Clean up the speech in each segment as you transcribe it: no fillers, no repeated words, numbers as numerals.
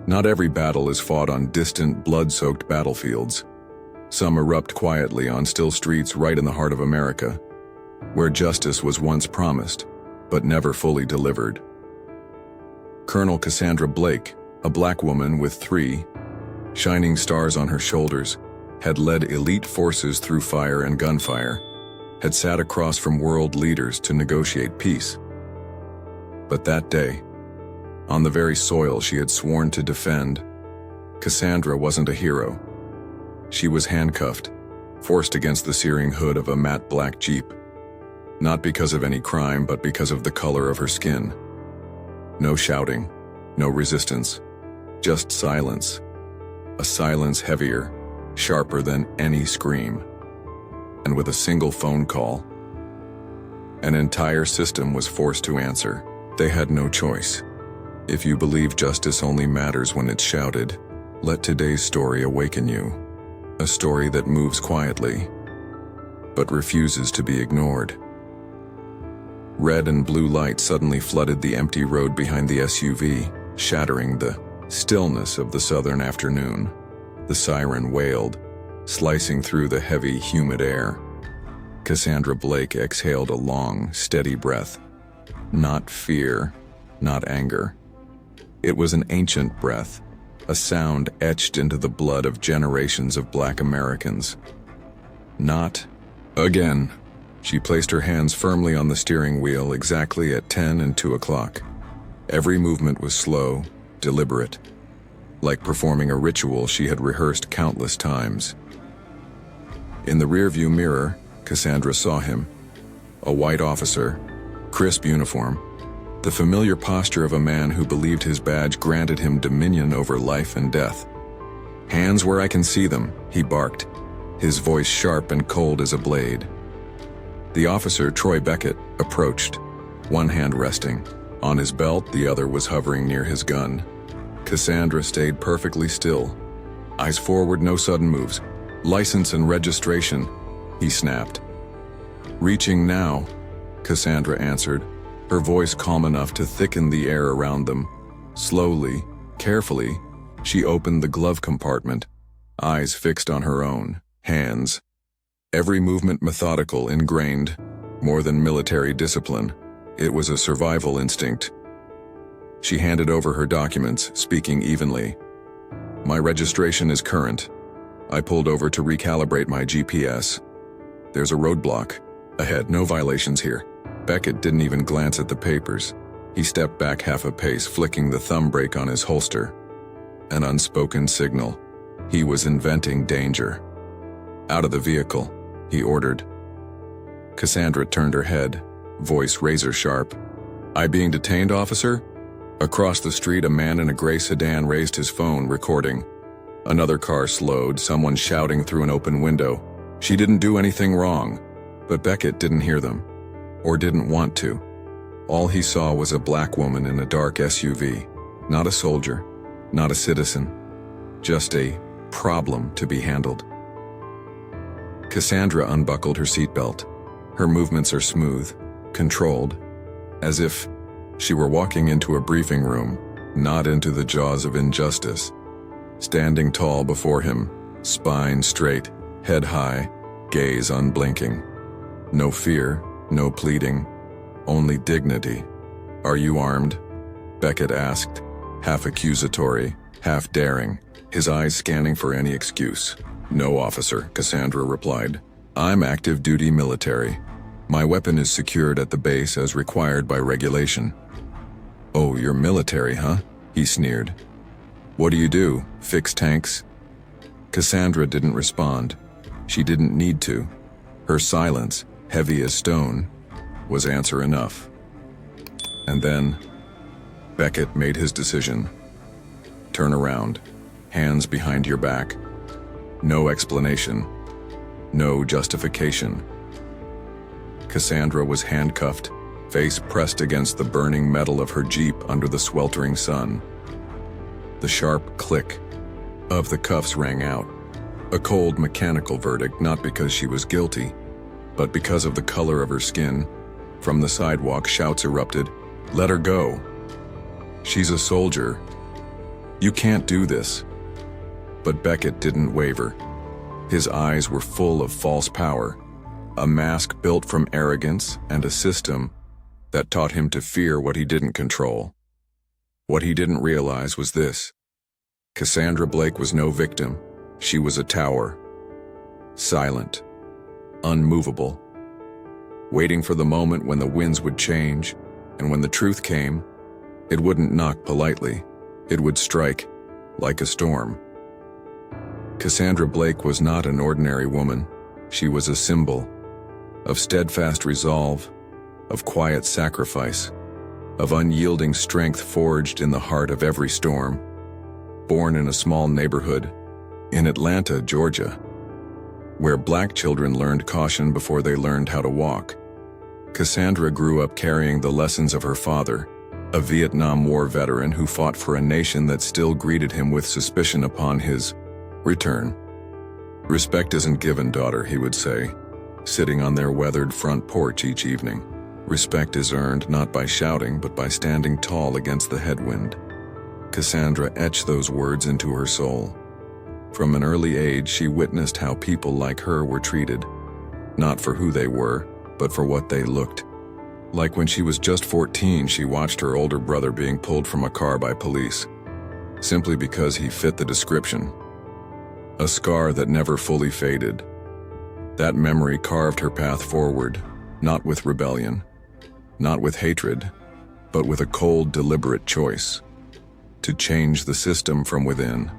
Not every battle is fought on distant, blood-soaked battlefields. Some erupt quietly on still streets right in the heart of America, where justice was once promised, but never fully delivered. Colonel Cassandra Blake, a black woman with 3 shining stars on her shoulders, had led elite forces through fire and gunfire, had sat across from world leaders to negotiate peace. But that day, on the very soil she had sworn to defend, Cassandra wasn't a hero. She was handcuffed, forced against the searing hood of a matte black Jeep. Not because of any crime, but because of the color of her skin. No shouting, no resistance, just silence. A silence heavier, sharper than any scream. And with a single phone call, an entire system was forced to answer. They had no choice. If you believe justice only matters when it's shouted, let today's story awaken you. A story that moves quietly, but refuses to be ignored. Red and blue light suddenly flooded the empty road behind the SUV, shattering the stillness of the southern afternoon. The siren wailed, slicing through the heavy, humid air. Cassandra Blake exhaled a long, steady breath. Not fear, not anger. It was an ancient breath, a sound etched into the blood of generations of black Americans. Not again. She placed her hands firmly on the steering wheel exactly at 10 and 2 o'clock. Every movement was slow, deliberate, like performing a ritual she had rehearsed countless times. In the rearview mirror, Cassandra saw him. A white officer, crisp uniform, the familiar posture of a man who believed his badge granted him dominion over life and death. "Hands where I can see them," he barked, his voice sharp and cold as a blade. The officer, Troy Beckett, approached, one hand resting. On his belt, the other was hovering near his gun. Cassandra stayed perfectly still. Eyes forward, no sudden moves. "License and registration," he snapped. "Reaching now," Cassandra answered, her voice calm enough to thicken the air around them. Slowly, carefully, she opened the glove compartment, eyes fixed on her own, hands. Every movement methodical, ingrained, more than military discipline. It was a survival instinct. She handed over her documents, speaking evenly. "My registration is current. I pulled over to recalibrate my GPS. There's a roadblock ahead, no violations here." Beckett didn't even glance at the papers. He stepped back half a pace, flicking the thumb brake on his holster. An unspoken signal. He was inventing danger. "Out of the vehicle," he ordered. Cassandra turned her head, voice razor sharp. "I being detained, officer?" Across the street, a man in a gray sedan raised his phone, recording. Another car slowed, someone shouting through an open window. She didn't do anything wrong, but Beckett didn't hear them, or didn't want to. All he saw was a black woman in a dark SUV. Not a soldier, not a citizen, just a problem to be handled. Cassandra unbuckled her seatbelt. Her movements are smooth, controlled, as if she were walking into a briefing room, not into the jaws of injustice. Standing tall before him, spine straight, head high, gaze unblinking. No fear, no pleading, only dignity. "Are you armed?" Beckett asked, half accusatory, half daring, his eyes scanning for any excuse. "No, officer," Cassandra replied. "I'm active duty military. My weapon is secured at the base as required by regulation." "Oh, you're military, huh?" he sneered. "What do you do? Fix tanks?" Cassandra didn't respond. She didn't need to. Her silence, heavy as stone, was answer enough. And then, Beckett made his decision. "Turn around, hands behind your back." No explanation, no justification. Cassandra was handcuffed, face pressed against the burning metal of her Jeep under the sweltering sun. The sharp click of the cuffs rang out. A cold, mechanical verdict, not because she was guilty, but because of the color of her skin. From the sidewalk, shouts erupted, "Let her go! She's a soldier!" "You can't do this." But Beckett didn't waver. His eyes were full of false power, a mask built from arrogance and a system that taught him to fear what he didn't control. What he didn't realize was this: Cassandra Blake was no victim. She was a tower. Silent, unmovable, waiting for the moment when the winds would change, and when the truth came, it wouldn't knock politely. It would strike like a storm. Cassandra Blake was not an ordinary woman. She was a symbol of steadfast resolve, of quiet sacrifice, of unyielding strength forged in the heart of every storm. Born in a small neighborhood in Atlanta, Georgia, where black children learned caution before they learned how to walk, Cassandra grew up carrying the lessons of her father, a Vietnam War veteran who fought for a nation that still greeted him with suspicion upon his return. "Respect isn't given, daughter," he would say, sitting on their weathered front porch each evening. "Respect is earned not by shouting, but by standing tall against the headwind." Cassandra etched those words into her soul. From an early age, she witnessed how people like her were treated, not for who they were, but for what they looked like. When she was just 14, she watched her older brother being pulled from a car by police, simply because he fit the description. A scar that never fully faded. That memory carved her path forward, not with rebellion, not with hatred, but with a cold, deliberate choice: to change the system from within.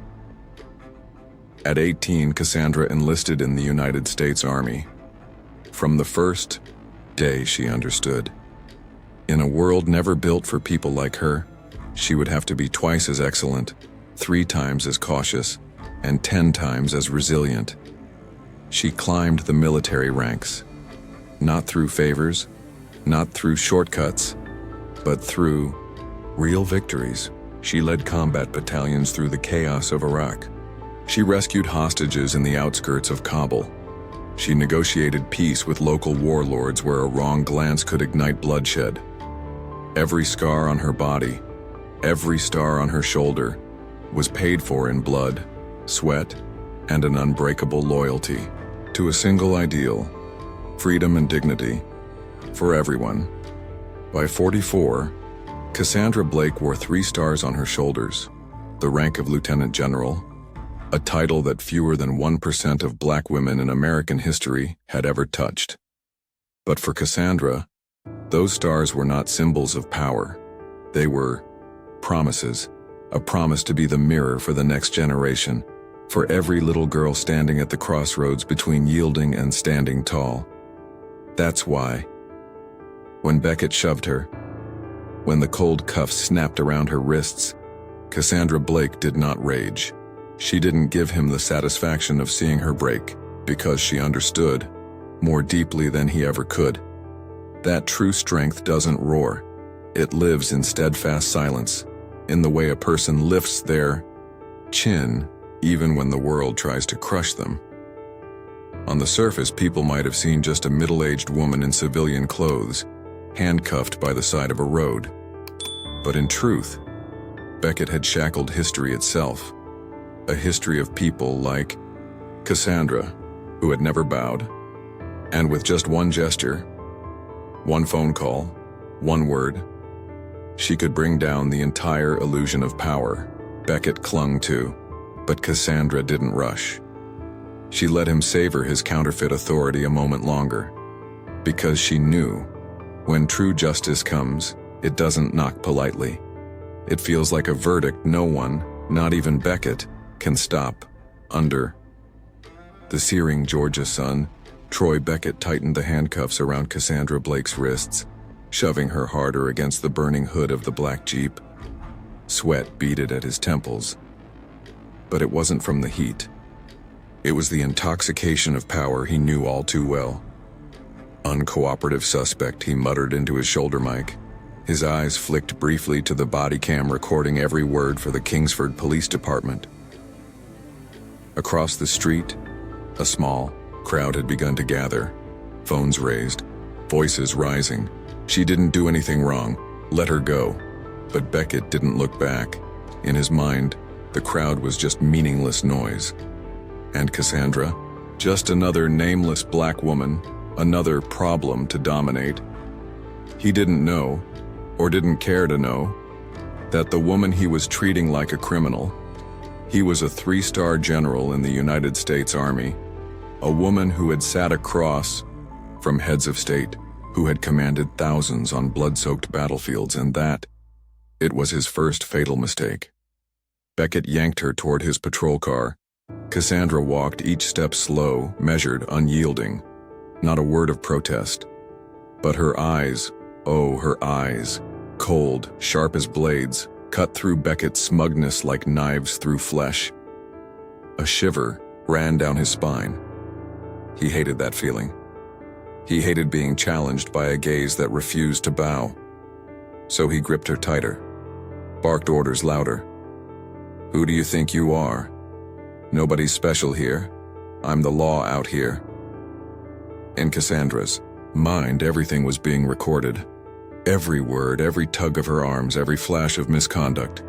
At 18, Cassandra enlisted in the United States Army. From the first day, she understood. In a world never built for people like her, she would have to be twice as excellent, 3 times as cautious, and 10 times as resilient. She climbed the military ranks, not through favors, not through shortcuts, but through real victories. She led combat battalions through the chaos of Iraq. She rescued hostages in the outskirts of Kabul. She negotiated peace with local warlords where a wrong glance could ignite bloodshed. Every scar on her body, every star on her shoulder, was paid for in blood, sweat, and an unbreakable loyalty to a single ideal: freedom and dignity for everyone. By 44, Cassandra Blake wore 3 stars on her shoulders, the rank of Lieutenant General, a title that fewer than 1% of black women in American history had ever touched. But for Cassandra, those stars were not symbols of power. They were promises, a promise to be the mirror for the next generation, for every little girl standing at the crossroads between yielding and standing tall. That's why, when Beckett shoved her, when the cold cuffs snapped around her wrists, Cassandra Blake did not rage. She didn't give him the satisfaction of seeing her break, because she understood, more deeply than he ever could, that true strength doesn't roar. It lives in steadfast silence, in the way a person lifts their chin even when the world tries to crush them. On the surface, people might have seen just a middle-aged woman in civilian clothes, handcuffed by the side of a road. But in truth, Beckett had shackled history itself, a history of people like Cassandra, who had never bowed, and with just one gesture, one phone call, one word, she could bring down the entire illusion of power Beckett clung to. But Cassandra didn't rush. She let him savor his counterfeit authority a moment longer, because she knew, when true justice comes, it doesn't knock politely. It feels like a verdict no one, not even Beckett, can stop. Under the searing Georgia sun, Troy Beckett tightened the handcuffs around Cassandra Blake's wrists, shoving her harder against the burning hood of the black Jeep. Sweat beaded at his temples. But it wasn't from the heat. It was the intoxication of power he knew all too well. "Uncooperative suspect," he muttered into his shoulder mic. His eyes flicked briefly to the body cam recording every word for the Kingsford Police Department. Across the street, a small crowd had begun to gather, phones raised, voices rising. She didn't do anything wrong. Let her go. But Beckett didn't look back. In his mind, The crowd was just meaningless noise. And Cassandra? Just another nameless black woman, another problem to dominate. He didn't know, or didn't care to know, that the woman he was treating like a criminal, he was a 3-star general in the United States Army, a woman who had sat across from heads of state, who had commanded thousands on blood-soaked battlefields, and that it was his first fatal mistake. Beckett yanked her toward his patrol car. Cassandra walked each step slow, measured, unyielding. Not a word of protest. But her eyes, oh, her eyes, cold, sharp as blades, cut through Beckett's smugness like knives through flesh. A shiver ran down his spine. He hated that feeling. He hated being challenged by a gaze that refused to bow. So he gripped her tighter, barked orders louder. "Who do you think you are? Nobody's special here. I'm the law out here." In Cassandra's mind, everything was being recorded. Every word, every tug of her arms, every flash of misconduct.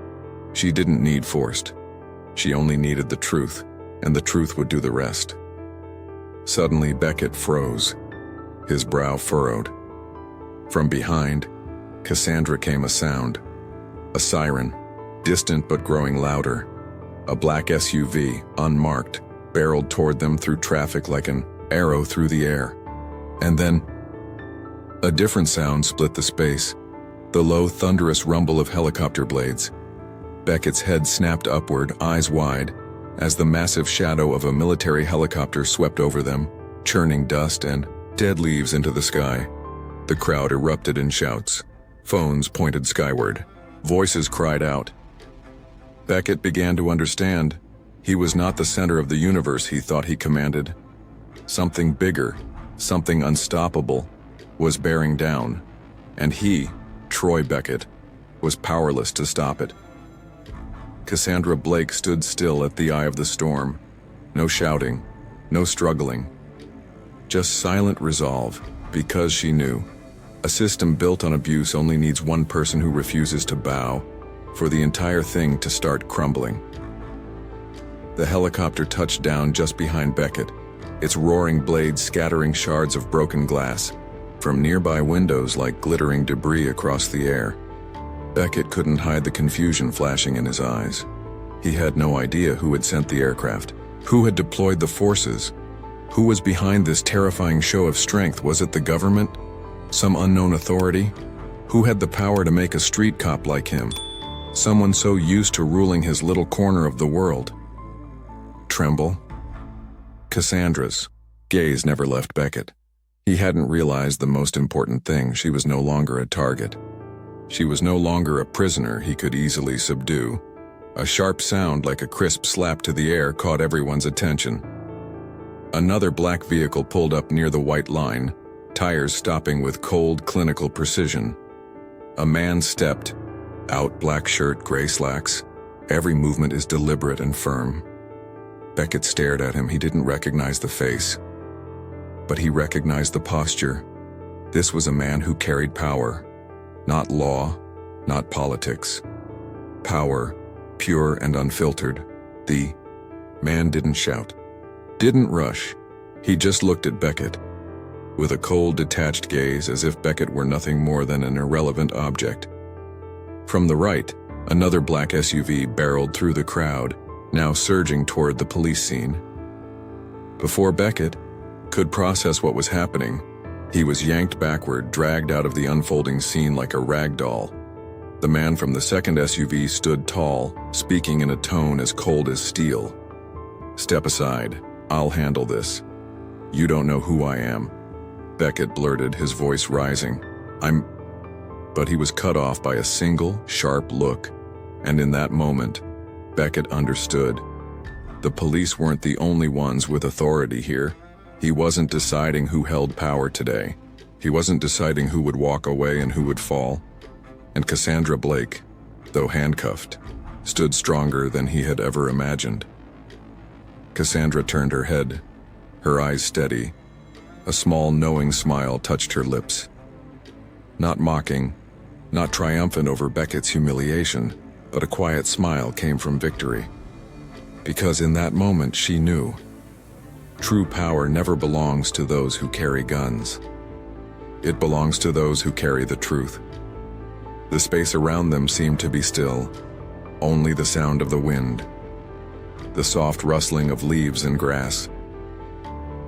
She didn't need forced. She only needed the truth, and the truth would do the rest. Suddenly, Beckett froze, his brow furrowed. From behind, Cassandra came a sound. A siren, distant but growing louder. A black SUV, unmarked, barreled toward them through traffic like an arrow through the air. And then, a different sound split the space, the low, thunderous rumble of helicopter blades. Beckett's head snapped upward, eyes wide, as the massive shadow of a military helicopter swept over them, churning dust and dead leaves into the sky. The crowd erupted in shouts. Phones pointed skyward. Voices cried out. Beckett began to understand. He was not the center of the universe he thought he commanded. Something bigger, something unstoppable, was bearing down, and he, Troy Beckett, was powerless to stop it. Cassandra Blake stood still at the eye of the storm. No shouting, no struggling. Just silent resolve, because she knew. A system built on abuse only needs one person who refuses to bow for the entire thing to start crumbling. The helicopter touched down just behind Beckett, its roaring blades scattering shards of broken glass from nearby windows like glittering debris across the air. Beckett couldn't hide the confusion flashing in his eyes. He had no idea who had sent the aircraft, who had deployed the forces, who was behind this terrifying show of strength. Was it the government? Some unknown authority? Who had the power to make a street cop like him? Someone so used to ruling his little corner of the world. Tremble? Cassandra's gaze never left Beckett. He hadn't realized the most important thing. She was no longer a target. She was no longer a prisoner he could easily subdue. A sharp sound like a crisp slap to the air caught everyone's attention. Another black vehicle pulled up near the white line, tires stopping with cold, clinical precision. A man stepped out, black shirt, gray slacks. Every movement is deliberate and firm. Beckett stared at him. He didn't recognize the face, but he recognized the posture. This was a man who carried power. Not law, not politics. Power, pure and unfiltered. The man didn't shout, didn't rush. He just looked at Beckett with a cold, detached gaze, as if Beckett were nothing more than an irrelevant object. From the right, another black SUV barreled through the crowd, now surging toward the police scene. Before Beckett could process what was happening, he was yanked backward, dragged out of the unfolding scene like a rag doll. The man from the second SUV stood tall, speaking in a tone as cold as steel. "Step aside. I'll handle this. You don't know who I am," Beckett blurted, his voice rising. But he was cut off by a single, sharp look, and in that moment, Beckett understood. The police weren't the only ones with authority here. He wasn't deciding who held power today. He wasn't deciding who would walk away and who would fall. And Cassandra Blake, though handcuffed, stood stronger than he had ever imagined. Cassandra turned her head, her eyes steady. A small, knowing smile touched her lips. Not mocking, not triumphant over Beckett's humiliation, but a quiet smile came from victory. Because in that moment she knew, true power never belongs to those who carry guns. It belongs to those who carry the truth. The space around them seemed to be still, only the sound of the wind, the soft rustling of leaves and grass.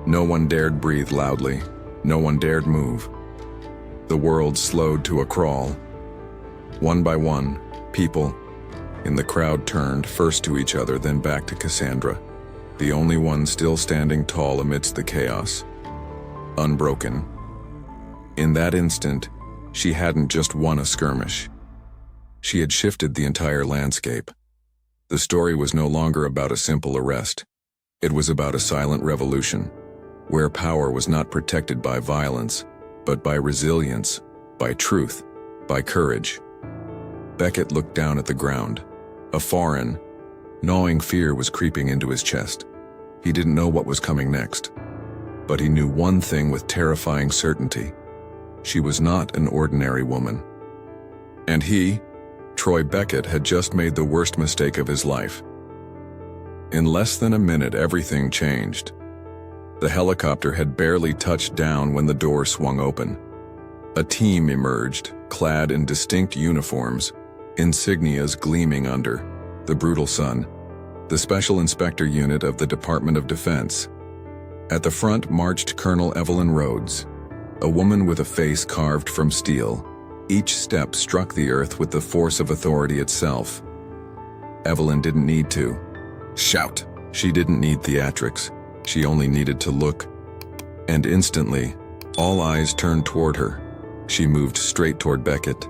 No one dared breathe loudly, no one dared move. The world slowed to a crawl. One by one, people in the crowd turned first to each other, then back to Cassandra, the only one still standing tall amidst the chaos, unbroken. In that instant, she hadn't just won a skirmish. She had shifted the entire landscape. The story was no longer about a simple arrest. It was about a silent revolution, where power was not protected by violence, but by resilience, by truth, by courage. Beckett looked down at the ground. A foreign, gnawing fear was creeping into his chest. He didn't know what was coming next, but he knew one thing with terrifying certainty. She was not an ordinary woman. And he, Troy Beckett, had just made the worst mistake of his life. In less than a minute, everything changed. The helicopter had barely touched down when the door swung open. A team emerged, clad in distinct uniforms, insignias gleaming under the brutal sun, the Special Inspector Unit of the Department of Defense. At the front marched Colonel Evelyn Rhodes, a woman with a face carved from steel. Each step struck the earth with the force of authority itself. Evelyn didn't need to shout. She didn't need theatrics. She only needed to look. And instantly, all eyes turned toward her. She moved straight toward Beckett.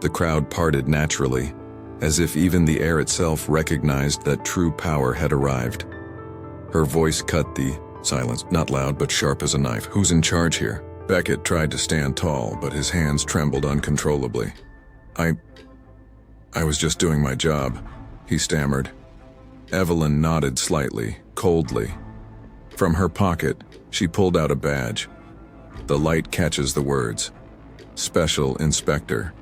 The crowd parted naturally, as if even the air itself recognized that true power had arrived. Her voice cut the silence, not loud but sharp as a knife. "Who's in charge here?" Beckett tried to stand tall, but his hands trembled uncontrollably. I was just doing my job," he stammered. Evelyn nodded slightly, coldly. From her pocket, she pulled out a badge. The light catches the words, "Special Inspector,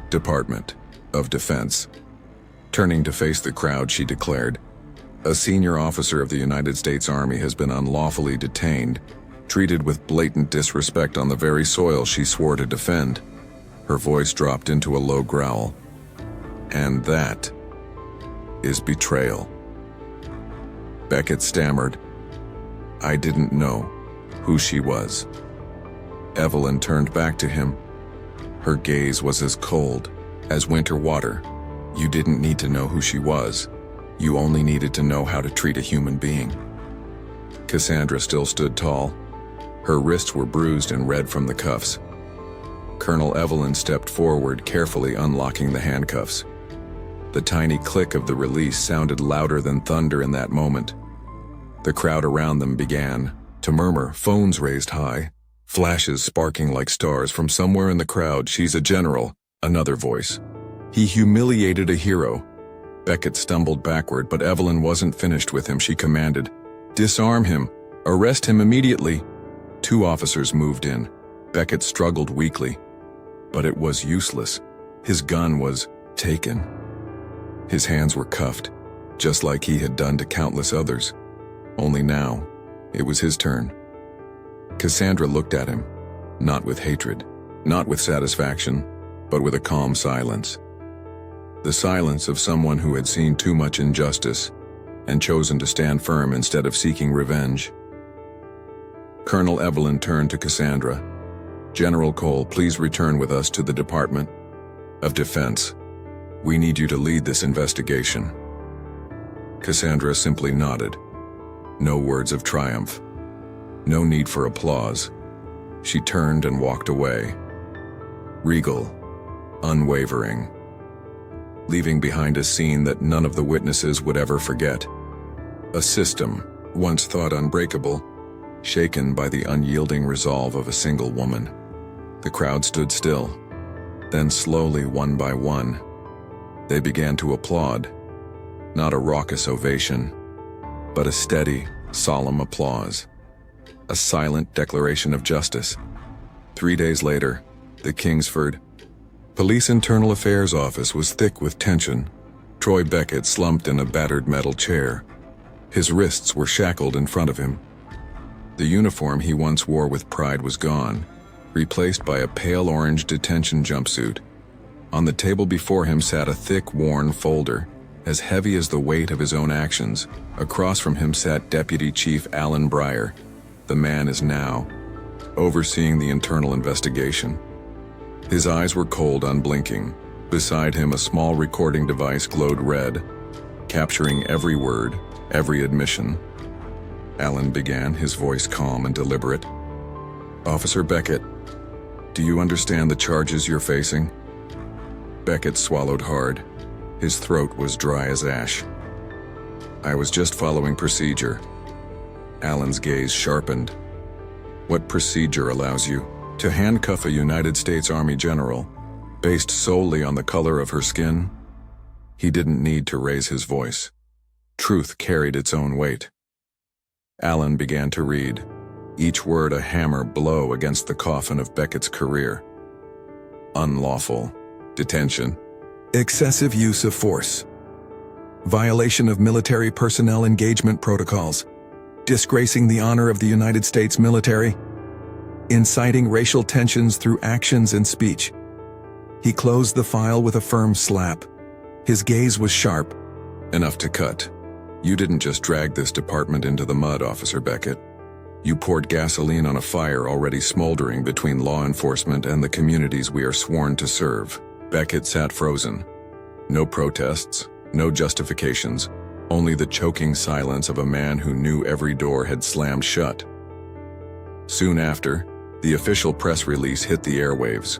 Department of Defense." Turning to face the crowd, she declared, "A senior officer of the United States Army has been unlawfully detained, treated with blatant disrespect on the very soil she swore to defend." Her voice dropped into a low growl. "And that is betrayal." Beckett stammered, "I didn't know who she was." Evelyn turned back to him. Her gaze was as cold as winter water. "You didn't need to know who she was. You only needed to know how to treat a human being." Cassandra still stood tall. Her wrists were bruised and red from the cuffs. Colonel Evelyn stepped forward, carefully unlocking the handcuffs. The tiny click of the release sounded louder than thunder in that moment. The crowd around them began to murmur, phones raised high, flashes sparking like stars from somewhere in the crowd. "She's a general," another voice. "He humiliated a hero." Beckett stumbled backward, but Evelyn wasn't finished with him. She commanded, "Disarm him. Arrest him immediately." Two officers moved in. Beckett struggled weakly, but it was useless. His gun was taken. His hands were cuffed, just like he had done to countless others. Only now, it was his turn. Cassandra looked at him, not with hatred, not with satisfaction, but with a calm silence. The silence of someone who had seen too much injustice and chosen to stand firm instead of seeking revenge. Colonel Evelyn turned to Cassandra. "General Cole, please return with us to the Department of Defense. We need you to lead this investigation." Cassandra simply nodded. No words of triumph. No need for applause. She turned and walked away. Regal, unwavering, leaving behind a scene that none of the witnesses would ever forget. A system, once thought unbreakable, shaken by the unyielding resolve of a single woman. The crowd stood still. Then slowly, one by one, they began to applaud. Not a raucous ovation, but a steady, solemn applause. A silent declaration of justice. 3 days later, the Kingsford Police Internal Affairs Office was thick with tension. Troy Beckett slumped in a battered metal chair. His wrists were shackled in front of him. The uniform he once wore with pride was gone, replaced by a pale orange detention jumpsuit. On the table before him sat a thick, worn folder, as heavy as the weight of his own actions. Across from him sat Deputy Chief Alan Breyer. The man is now overseeing the internal investigation. His eyes were cold, unblinking. Beside him, a small recording device glowed red, capturing every word, every admission. Alan began, his voice calm and deliberate. "Officer Beckett, do you understand the charges you're facing?" Beckett swallowed hard. His throat was dry as ash. "I was just following procedure." Alan's gaze sharpened. "What procedure allows you to handcuff a United States Army general based solely on the color of her skin?" He didn't need to raise his voice. Truth carried its own weight. Alan began to read, each word a hammer blow against the coffin of Beckett's career. Unlawful detention, excessive use of force, violation of military personnel engagement protocols, disgracing the honor of the United States military, inciting racial tensions through actions and speech. He closed the file with a firm slap. His gaze was sharp, enough to cut. "You didn't just drag this department into the mud, Officer Beckett. You poured gasoline on a fire already smoldering between law enforcement and the communities we are sworn to serve." Beckett sat frozen. No protests, no justifications, only the choking silence of a man who knew every door had slammed shut. Soon after, the official press release hit the airwaves.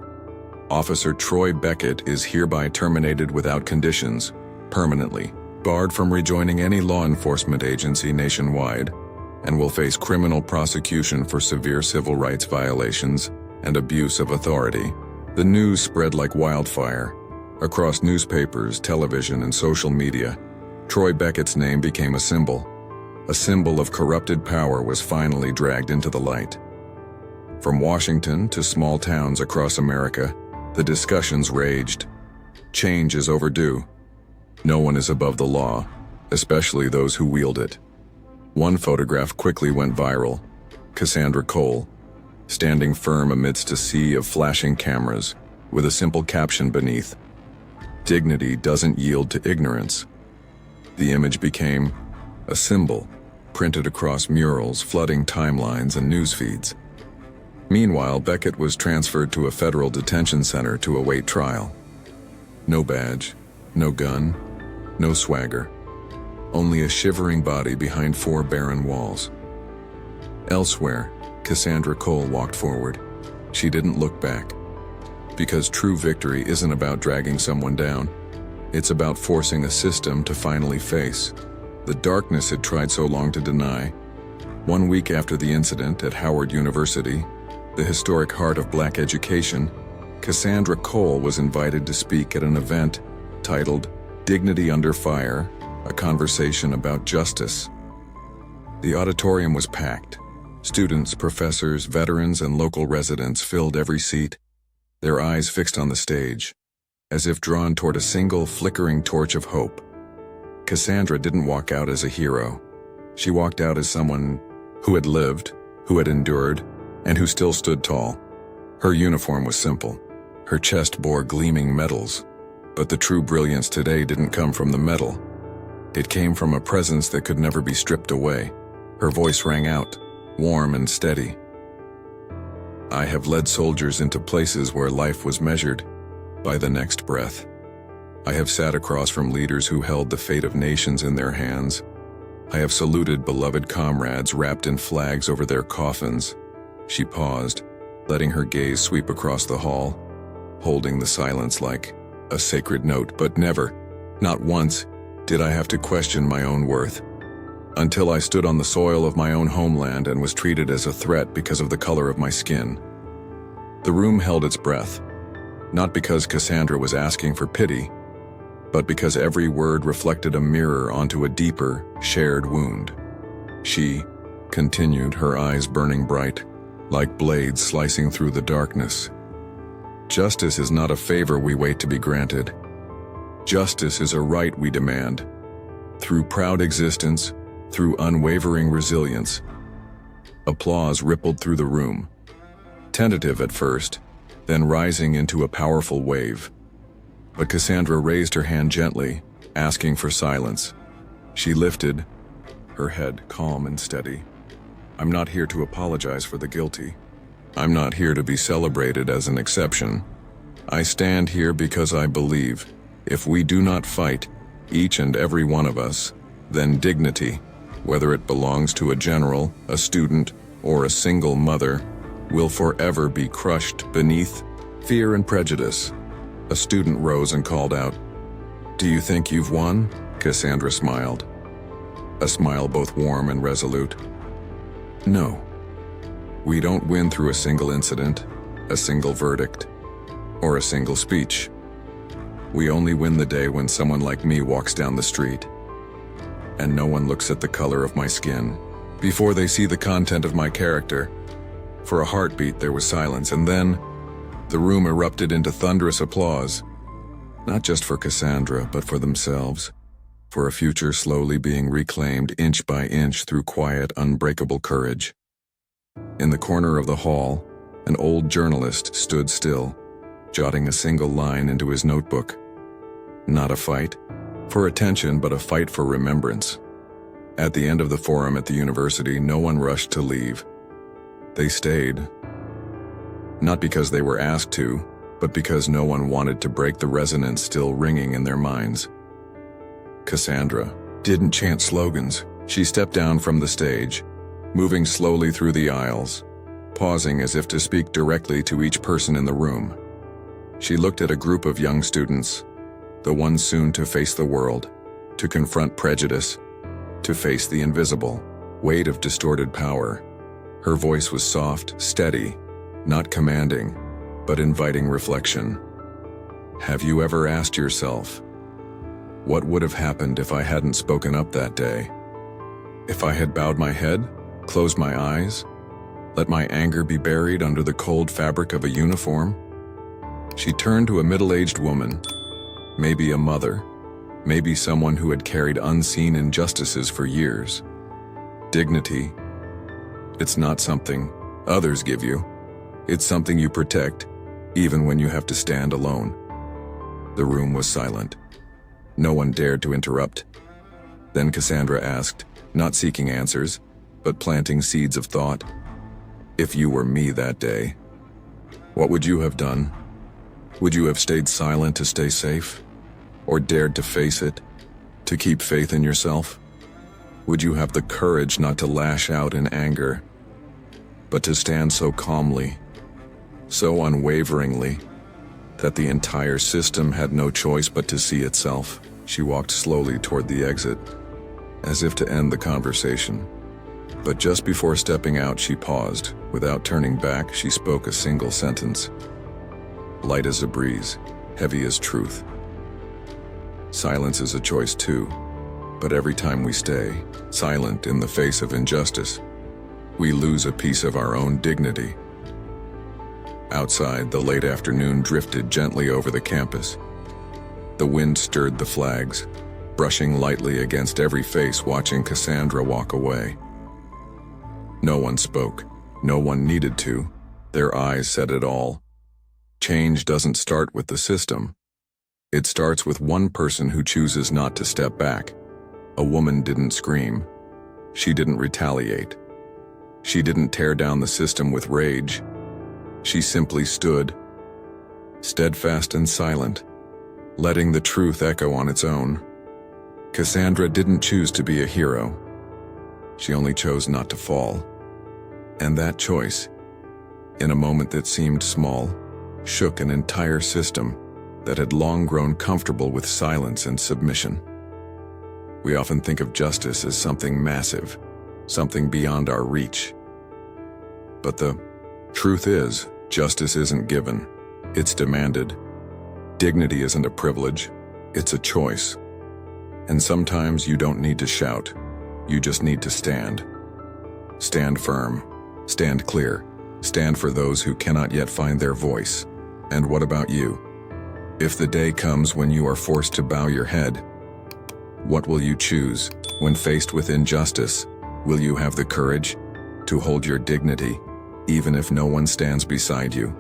"Officer Troy Beckett is hereby terminated without conditions, permanently, barred from rejoining any law enforcement agency nationwide, and will face criminal prosecution for severe civil rights violations and abuse of authority." The news spread like wildfire. Across newspapers, television, and social media, Troy Beckett's name became a symbol. A symbol of corrupted power was finally dragged into the light. From Washington to small towns across America, the discussions raged. Change is overdue. No one is above the law, especially those who wield it. One photograph quickly went viral. Cassandra Cole, standing firm amidst a sea of flashing cameras, with a simple caption beneath, "Dignity doesn't yield to ignorance." The image became a symbol, printed across murals, flooding timelines and news feeds. Meanwhile, Beckett was transferred to a federal detention center to await trial. No badge, no gun, no swagger. Only a shivering body behind four barren walls. Elsewhere, Cassandra Cole walked forward. She didn't look back. Because true victory isn't about dragging someone down. It's about forcing a system to finally face the darkness it tried so long to deny. 1 week after the incident at Howard University, the historic heart of Black education, Cassandra Cole was invited to speak at an event titled "Dignity Under Fire, a Conversation About Justice." The auditorium was packed. Students, professors, veterans, and local residents filled every seat, their eyes fixed on the stage, as if drawn toward a single flickering torch of hope. Cassandra didn't walk out as a hero. She walked out as someone who had lived, who had endured, and who still stood tall. Her uniform was simple. Her chest bore gleaming medals, but the true brilliance today didn't come from the metal. It came from a presence that could never be stripped away. Her voice rang out, warm and steady. "I have led soldiers into places where life was measured by the next breath. I have sat across from leaders who held the fate of nations in their hands. I have saluted beloved comrades wrapped in flags over their coffins." She paused, letting her gaze sweep across the hall, holding the silence like a sacred note, but never, not once, did I have to question my own worth. Until I stood on the soil of my own homeland and was treated as a threat because of the color of my skin. The room held its breath, not because Cassandra was asking for pity, but because every word reflected a mirror onto a deeper, shared wound. She continued, her eyes burning bright, like blades slicing through the darkness. "Justice is not a favor we wait to be granted. Justice is a right we demand. Through proud existence, through unwavering resilience. Applause rippled through the room. Tentative at first, then rising into a powerful wave. But Cassandra raised her hand gently, asking for silence. She lifted, her head calm and steady. I'm not here to apologize for the guilty. I'm not here to be celebrated as an exception. I stand here because I believe, if we do not fight, each and every one of us, then dignity, whether it belongs to a general, a student, or a single mother, will forever be crushed beneath fear and prejudice. A student rose and called out, "Do you think you've won?" Cassandra smiled. A smile both warm and resolute. No. We don't win through a single incident, a single verdict, or a single speech. We only win the day when someone like me walks down the street, and no one looks at the color of my skin before they see the content of my character. For a heartbeat there was silence, and then the room erupted into thunderous applause, not just for Cassandra, but for themselves, for a future slowly being reclaimed inch by inch through quiet, unbreakable courage. In the corner of the hall, an old journalist stood still, jotting a single line into his notebook. Not a fight for attention, but a fight for remembrance. At the end of the forum at the university, no one rushed to leave. They stayed, not because they were asked to, but because no one wanted to break the resonance still ringing in their minds. Cassandra didn't chant slogans. She stepped down from the stage, moving slowly through the aisles, pausing as if to speak directly to each person in the room. She looked at a group of young students, the ones soon to face the world, to confront prejudice, to face the invisible weight of distorted power. Her voice was soft, steady, not commanding, but inviting reflection. Have you ever asked yourself, what would have happened if I hadn't spoken up that day? If I had bowed my head, closed my eyes, let my anger be buried under the cold fabric of a uniform? She turned to a middle-aged woman, maybe a mother, maybe someone who had carried unseen injustices for years. Dignity, it's not something others give you. It's something you protect, even when you have to stand alone. The room was silent. No one dared to interrupt. Then Cassandra asked, not seeking answers, but planting seeds of thought. If you were me that day, what would you have done? Would you have stayed silent to stay safe? Or dared to face it, to keep faith in yourself? Would you have the courage not to lash out in anger, but to stand so calmly, so unwaveringly, that the entire system had no choice but to see itself? She walked slowly toward the exit, as if to end the conversation. But just before stepping out, she paused. Without turning back, she spoke a single sentence. Light as a breeze, heavy as truth. Silence is a choice too, but every time we stay silent in the face of injustice, we lose a piece of our own dignity. Outside, the late afternoon drifted gently over the campus. The wind stirred the flags, brushing lightly against every face watching Cassandra walk away. No one spoke. No one needed to. Their eyes said it all. Change doesn't start with the system. It starts with one person who chooses not to step back. A woman didn't scream. She didn't retaliate. She didn't tear down the system with rage. She simply stood, steadfast and silent, letting the truth echo on its own. Cassandra didn't choose to be a hero. She only chose not to fall. And that choice, in a moment that seemed small, shook an entire system that had long grown comfortable with silence and submission. We often think of justice as something massive, something beyond our reach. But the truth is, justice isn't given, it's demanded. Dignity isn't a privilege, it's a choice. And sometimes you don't need to shout, you just need to stand. Stand firm, stand clear, stand for those who cannot yet find their voice. And what about you? If the day comes when you are forced to bow your head, what will you choose? When faced with injustice, will you have the courage to hold your dignity, even if no one stands beside you?